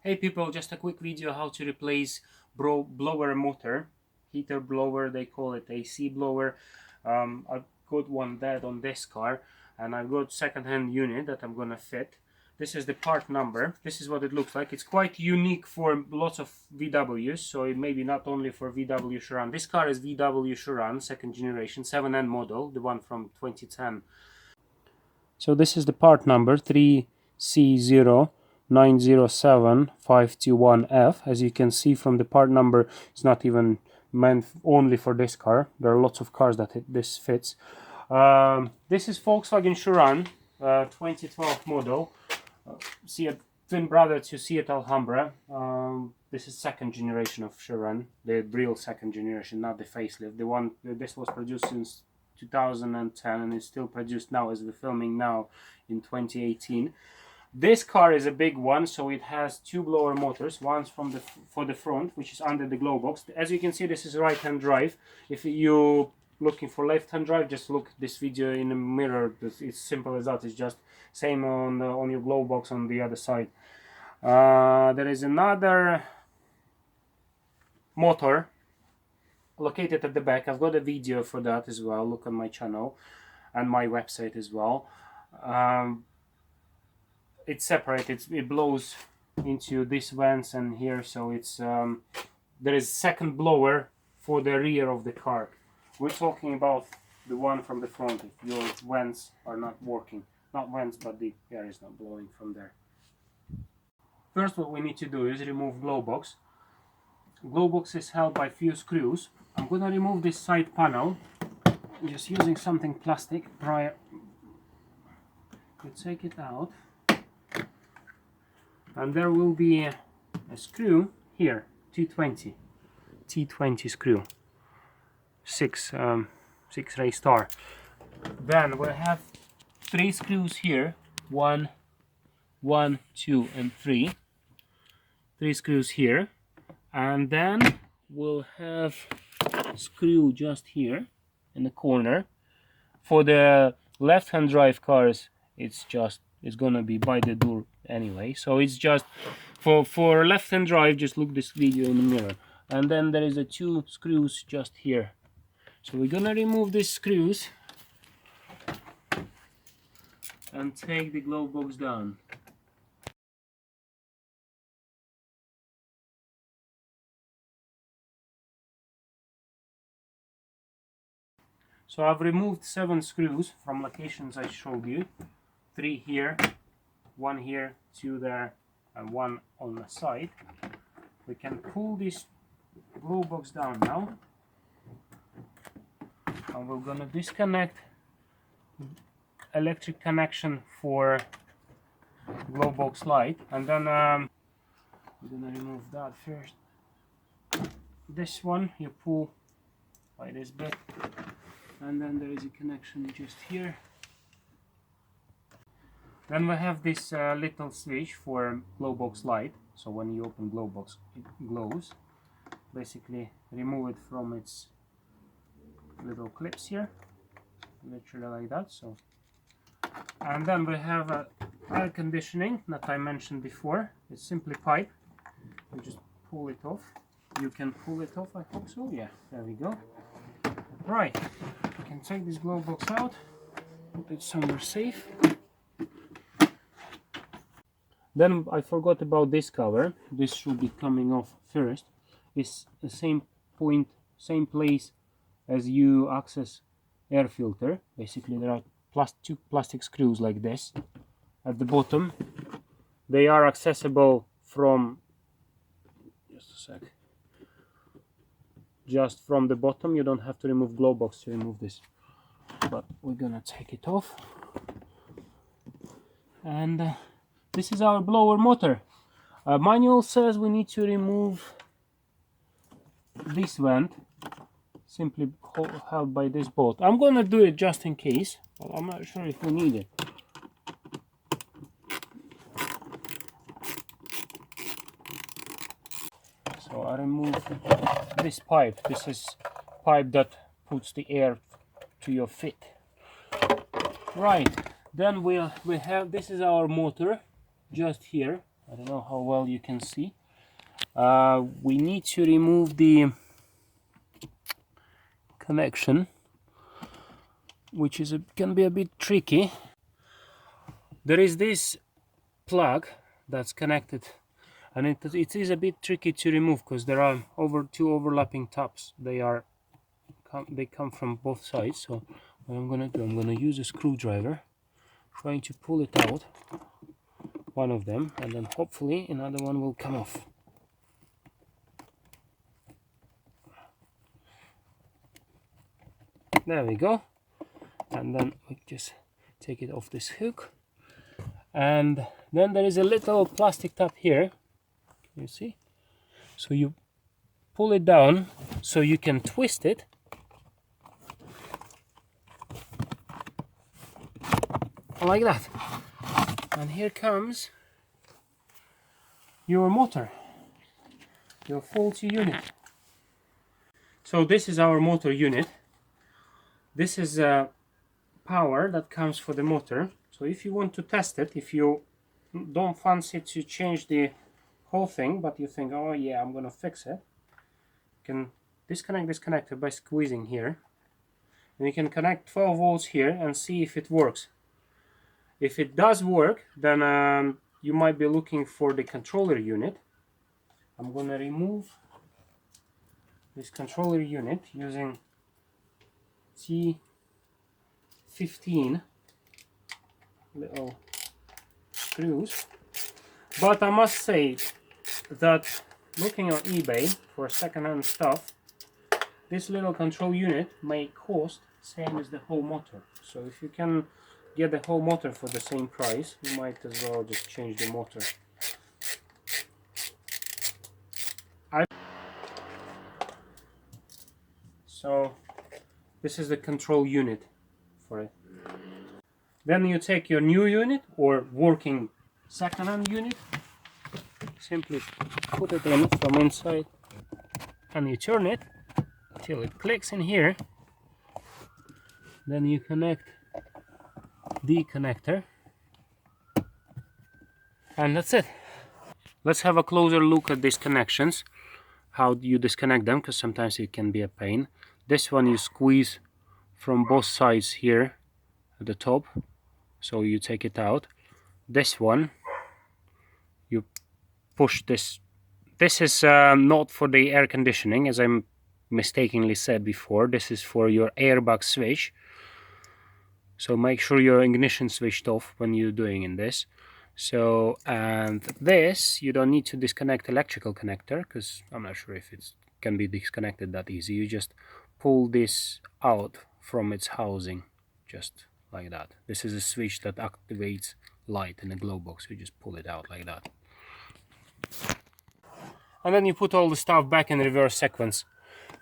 Hey people, just a quick video how to replace blower motor, heater blower, they call it AC blower. I've got one dead on this car, and I've got second-hand unit that I'm gonna fit. This is the part number. This is what it looks like. It's quite unique for lots of VWs, so it may be not only for VW Sharan. This car is VW Sharan, second generation, 7N model, the one from 2010. So this is the part number 3C0907521F. As you can see from the part number, it's not even meant only for this car. There are lots of cars that this fits. This is Volkswagen Sharan, 2012 model. Seat twin brother to Seat Alhambra. This is second generation of Sharan, the real second generation, not the facelift. The one this was produced since 2010 and is still produced now as we're filming now in 2018. This car is a big one, so it has two blower motors. One's for the front, which is under the glow box. As you can see, this is right-hand drive. If you're looking for left-hand drive, just look at this video in the mirror. It's simple as that. It's just same on your glow box on the other side. There is another motor located at the back. I've got a video for that as well. Look on my channel and my website as well. It's separated. It blows into these vents and here, so it's there is second blower for the rear of the car. We're talking about the one from the front. If your vents are not working, not vents, but the air is not blowing from there. First, what we need to do is remove glow box. Glow box is held by few screws. I'm gonna remove this side panel just using something plastic prior to take it out, and there will be a screw here, T20 screw, 6-ray star. Then we'll have 3 screws here, 1, 2 and 3 screws here, and then we'll have a screw just here in the corner. For the left-hand drive cars, it's gonna be by the door anyway, so it's just for left-hand drive. Just look this video in the mirror, and then there is a 2 screws just here. So we're gonna remove these screws and take the glow box down. So I've removed 7 screws from locations I showed you. 3 here, 1 here, 2 there, and 1 on the side. We can pull this glow box down now, and we're gonna disconnect electric connection for glow box light, and then we're gonna remove that first. This one you pull by this bit, and then there is a connection just here. Then we have this little switch for glow box light, so when you open glow box it glows. Basically remove it from its little clips here, literally like that. So, and then we have air conditioning that I mentioned before. It's simply pipe. You just pull it off. You can pull it off, I hope so. Yeah, there we go. Right, we can take this glow box out, put it somewhere safe. Then I forgot about this cover. This should be coming off first. It's the same point, same place as you access air filter. Basically there are 2 plastic screws like this at the bottom. They are accessible from, just a sec, just from the bottom. You don't have to remove glow box to remove this, but we're gonna take it off. And this is our blower motor. Manual says we need to remove this vent, simply held by this bolt. I'm gonna do it just in case, but I'm not sure if we need it. So I remove this pipe. This is pipe that puts the air to your feet. Right, then we have, this is our motor just here. I don't know how well you can see. We need to remove the connection, which can be a bit tricky. There is this plug that's connected, and it is a bit tricky to remove because there are two overlapping tabs. They come from both sides. So what I'm gonna do, I'm gonna use a screwdriver, trying to pull it out, one of them, and then hopefully another one will come off. There we go. And then we just take it off this hook, and then there is a little plastic tab here. Can you see? So you pull it down so you can twist it, like that, and here comes your motor, your faulty unit. So this is our motor unit. This is power that comes for the motor. So if you want to test it, if you don't fancy to change the whole thing, but you think, oh yeah, I'm gonna fix it, you can disconnect this connector by squeezing here, and you can connect 12 volts here and see if it works. If it does work, then you might be looking for the controller unit. I'm gonna remove this controller unit using T15 little screws. But I must say that looking on eBay for second-hand stuff, this little control unit may cost same as the whole motor. So if you can get the whole motor for the same price, you might as well just change the motor. So this is the control unit for it. Then you take your new unit or working second-hand unit, simply put it in from inside, and you turn it till it clicks in here. Then you connect the connector, and that's it. Let's have a closer look at these connections, how you disconnect them, because sometimes it can be a pain. This one you squeeze from both sides here at the top, so you take it out. This one you push this. This is not for the air conditioning, as I mistakenly said before. This is for your airbag switch, so make sure your ignition switched off when you're doing in this. So, and this you don't need to disconnect electrical connector, because I'm not sure if it can be disconnected that easy. You just pull this out from its housing, just like that. This is a switch that activates light in a glow box. You just pull it out like that, and then you put all the stuff back in reverse sequence.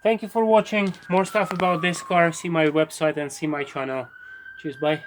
Thank you for watching. More stuff about this car, see my website and see my channel. Cheers, bye.